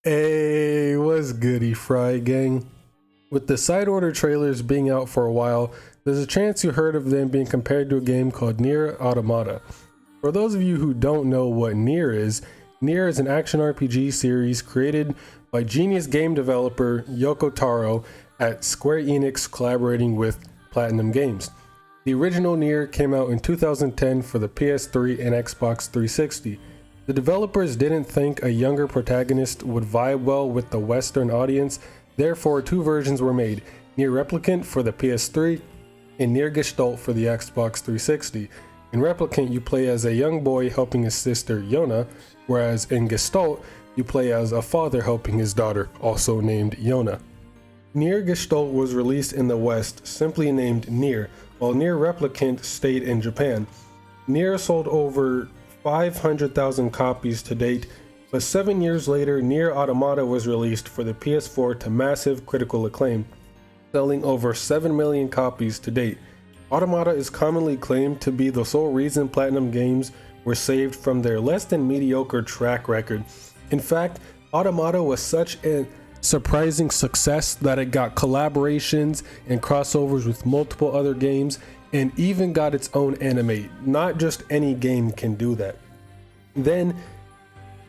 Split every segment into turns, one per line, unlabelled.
Hey, what's goody, Frye gang? With the side order trailers being out for a while, there's a chance you heard of them being compared to a game called NieR Automata. For those of you who don't know what NieR is an action RPG series created by genius game developer Yoko Taro at Square Enix collaborating with Platinum Games. The original NieR came out in 2010 for the PS3 and Xbox 360. The developers didn't think a younger protagonist would vibe well with the Western audience, therefore two versions were made, NieR Replicant for the PS3 and NieR Gestalt for the Xbox 360. In Replicant you play as a young boy helping his sister Yona, whereas in Gestalt you play as a father helping his daughter, also named Yona. NieR Gestalt was released in the West, simply named NieR, while NieR Replicant stayed in Japan. NieR sold over 500,000 copies to date, but 7 years later NieR Automata was released for the PS4 to massive critical acclaim, selling over 7 million copies to date. Automata is commonly claimed to be the sole reason Platinum Games were saved from their less than mediocre track record. In fact, Automata was such a surprising success that it got collaborations and crossovers with multiple other games and even got its own anime. Not just any game can do that. Then,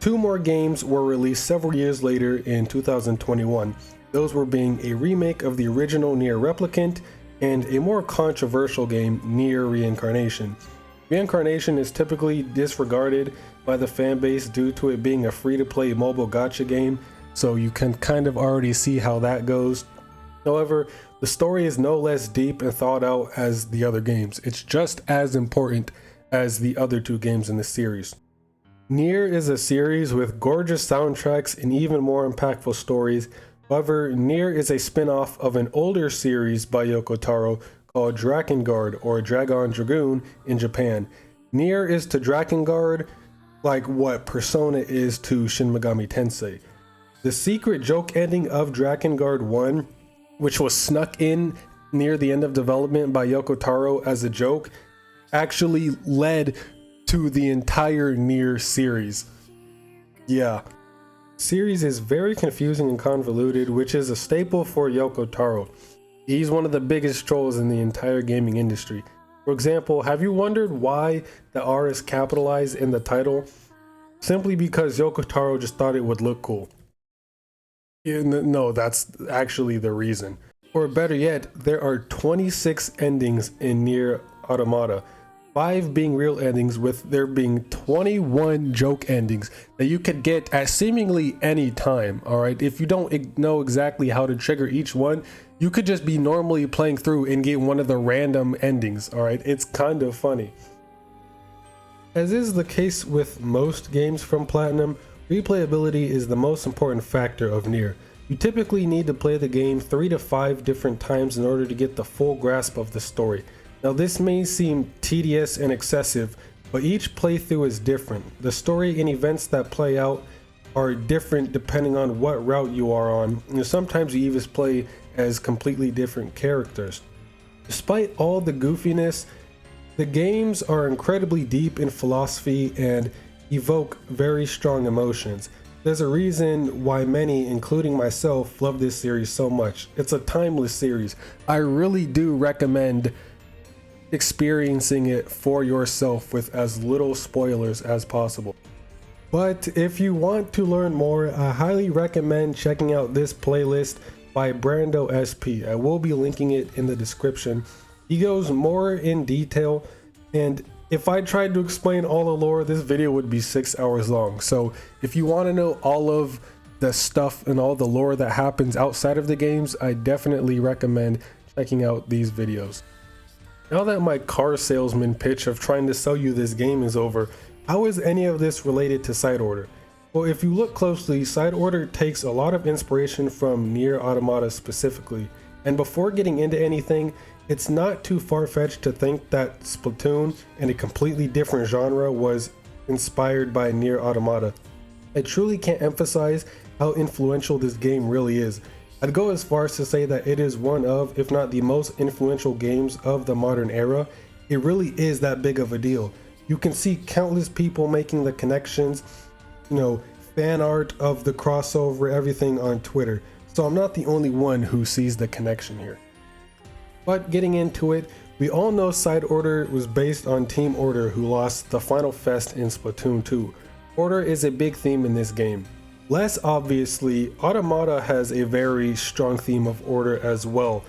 two more games were released several years later in 2021. Those were being a remake of the original NieR Replicant and a more controversial game, NieR Reincarnation. Reincarnation is typically disregarded by the fanbase due to it being a free-to-play mobile gacha game, so you can kind of already see how that goes. However, the story is no less deep and thought out as the other games. It's just as important as the other two games in the series. NieR is a series with gorgeous soundtracks and even more impactful stories. However, NieR is a spin-off of an older series by Yoko Taro called Drakengard or Dragon Dragoon in Japan. NieR is to Drakengard like what Persona is to Shin Megami Tensei. The secret joke ending of Drakengard 1, which was snuck in near the end of development by Yoko Taro as a joke, actually led to the entire NieR series. Yeah. Series is very confusing and convoluted, which is a staple for Yoko Taro. He's one of the biggest trolls in the entire gaming industry. For example, have you wondered why the R is capitalized in the title? Simply because Yoko Taro just thought it would look cool. No, that's actually the reason. Or better yet, there are 26 endings in NieR Automata, 5 being real endings, with there being 21 joke endings that you could get at seemingly any time. Alright, if you don't know exactly how to trigger each one, you could just be normally playing through and get one of the random endings. Alright, it's kind of funny. As is the case with most games from Platinum, replayability is the most important factor of NieR. You typically need to play the game 3 to 5 different times in order to get the full grasp of the story. Now this may seem tedious and excessive, but each playthrough is different. The story and events that play out are different depending on what route you are on, and sometimes you even play as completely different characters. Despite all the goofiness, the games are incredibly deep in philosophy and evoke very strong emotions. There's a reason why many, including myself, love this series so much. It's a timeless series. I really do recommend experiencing it for yourself with as little spoilers as possible. But if you want to learn more, I highly recommend checking out this playlist by Brando SP. I will be linking it in the description. He goes more in detail, and if I tried to explain all the lore, this video would be 6 hours long. So if you want to know all of the stuff and all the lore that happens outside of the games, I definitely recommend checking out these videos. Now that my car salesman pitch of trying to sell you this game is over, how is any of this related to Side Order? Well, if you look closely, Side Order takes a lot of inspiration from NieR Automata specifically. And before getting into anything, it's not too far-fetched to think that Splatoon, in a completely different genre, was inspired by NieR Automata. I truly can't emphasize how influential this game really is. I'd go as far as to say that it is one of, if not the most influential games of the modern era. It really is that big of a deal. You can see countless people making the connections, fan art of the crossover, everything on Twitter. So I'm not the only one who sees the connection here. But getting into it, we all know Side Order was based on Team Order, who lost the final fest in Splatoon 2. Order is a big theme in this game. Less obviously, Automata has a very strong theme of order as well.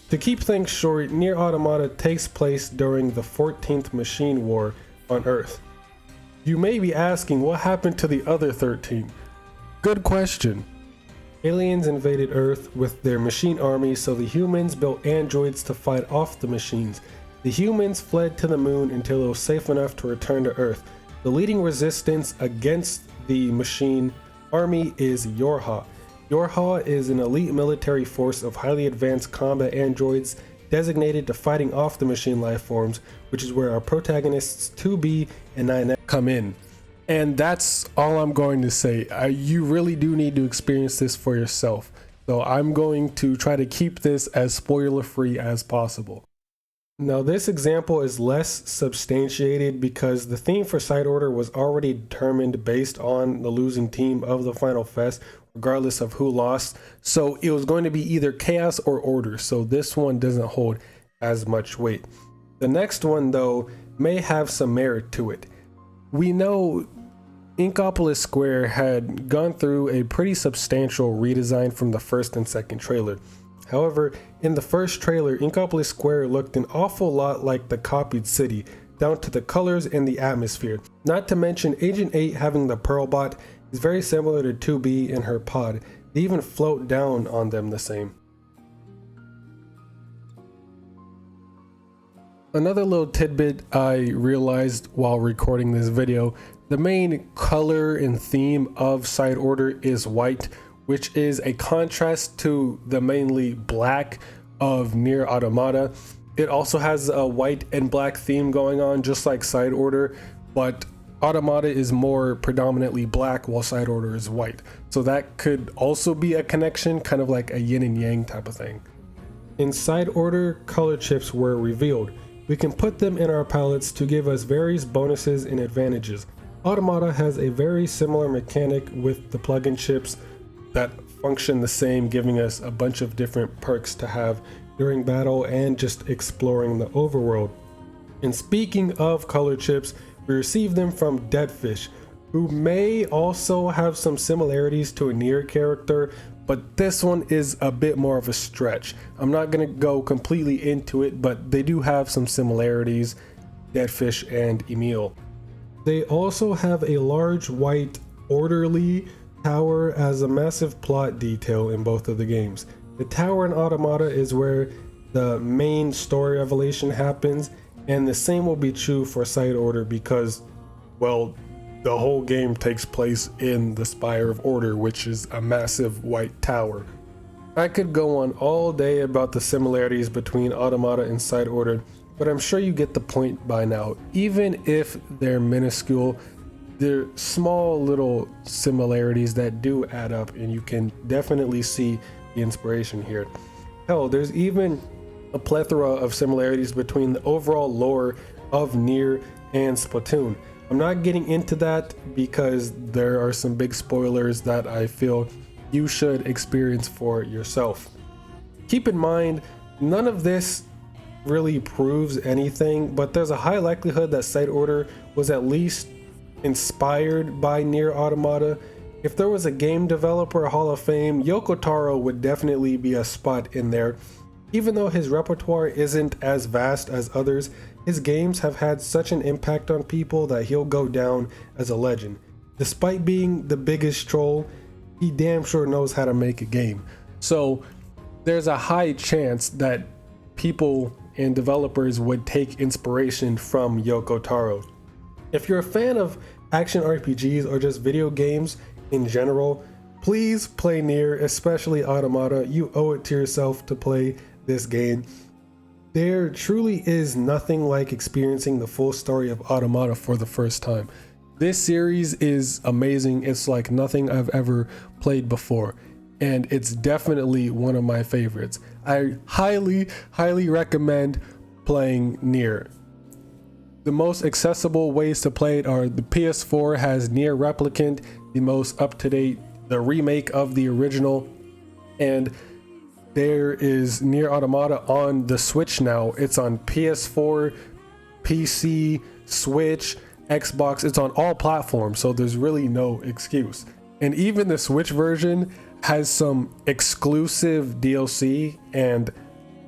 To keep things short, NieR Automata takes place during the 14th Machine War on Earth. You may be asking, what happened to the other 13? Good question. Aliens invaded Earth with their machine army, so the humans built androids to fight off the machines. The humans fled to the moon until it was safe enough to return to Earth. The leading resistance against the machine army is Yorha. Yorha is an elite military force of highly advanced combat androids designated to fighting off the machine life forms, which is where our protagonists 2B and 9F come in. And that's all I'm going to say. You really do need to experience this for yourself. So I'm going to try to keep this as spoiler free as possible. Now this example is less substantiated because the theme for Side Order was already determined based on the losing team of the Final Fest, regardless of who lost. So it was going to be either Chaos or Order. So this one doesn't hold as much weight. The next one though may have some merit to it. We know Inkopolis Square had gone through a pretty substantial redesign from the first and second trailer. However, in the first trailer, Inkopolis Square looked an awful lot like the copied city, down to the colors and the atmosphere. Not to mention Agent 8 having the Pearl Bot is very similar to 2B and her pod. They even float down on them the same. Another little tidbit I realized while recording this video, the main color and theme of Side Order is white, which is a contrast to the mainly black of NieR Automata. It also has a white and black theme going on, just like Side Order, but Automata is more predominantly black while Side Order is white. So that could also be a connection, kind of like a yin and yang type of thing. In Side Order, color chips were revealed. We can put them in our palettes to give us various bonuses and advantages. Automata has a very similar mechanic with the plugin chips that function the same, giving us a bunch of different perks to have during battle and just exploring the overworld. And speaking of color chips, we received them from Deadfish, who may also have some similarities to a NieR character, but this one is a bit more of a stretch. I'm not gonna go completely into it, but they do have some similarities, Deadfish and Emil. They also have a large white orderly tower as a massive plot detail in both of the games. The tower in Automata is where the main story revelation happens, and the same will be true for Side Order because, well, the whole game takes place in the Spire of Order, which is a massive white tower. I could go on all day about the similarities between Automata and Side Order, but I'm sure you get the point by now. Even if they're minuscule, they're small little similarities that do add up, and you can definitely see the inspiration here. Hell, there's even a plethora of similarities between the overall lore of NieR and Splatoon. I'm not getting into that because there are some big spoilers that I feel you should experience for yourself. Keep in mind, none of this really proves anything, but there's a high likelihood that Side Order was at least inspired by NieR Automata. If there was a game developer Hall of Fame, Yoko Taro would definitely be a spot in there. Even though his repertoire isn't as vast as others, his games have had such an impact on people that he'll go down as a legend. Despite being the biggest troll, he damn sure knows how to make a game. So there's a high chance that people and developers would take inspiration from Yoko Taro. If you're a fan of action RPGs or just video games in general, please play NieR, especially Automata. You owe it to yourself to play this game. There truly is nothing like experiencing the full story of Automata for the first time. This series is amazing. It's like nothing I've ever played before, and it's definitely one of my favorites. I highly recommend playing NieR. The most accessible ways to play it are the PS4 has NieR Replicant, the most up-to-date, the remake of the original, and there is NieR Automata on the Switch now. It's on PS4, PC, Switch, Xbox. It's on all platforms, so there's really no excuse. And even the Switch version has some exclusive DLC and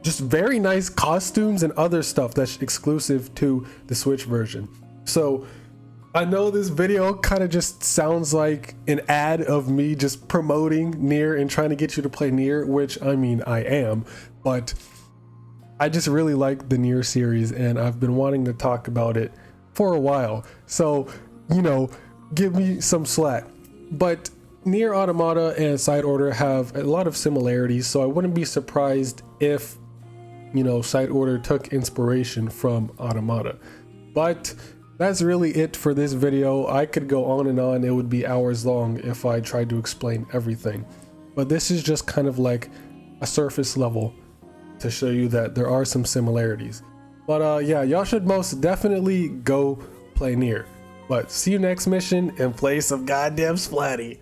just very nice costumes and other stuff that's exclusive to the Switch version. So I know this video kind of just sounds like an ad of me just promoting NieR and trying to get you to play NieR, which I mean, I am, but I just really like the NieR series and I've been wanting to talk about it for a while. So, you know, give me some slack. But NieR Automata and Side Order have a lot of similarities, so I wouldn't be surprised if, you know, Side Order took inspiration from Automata. But that's really it for this video. I could go on and on. It would be hours long if I tried to explain everything. But this is just kind of like a surface level to show you that there are some similarities. But yeah, y'all should most definitely go play NieR. But see you next mission and play some goddamn Splatty.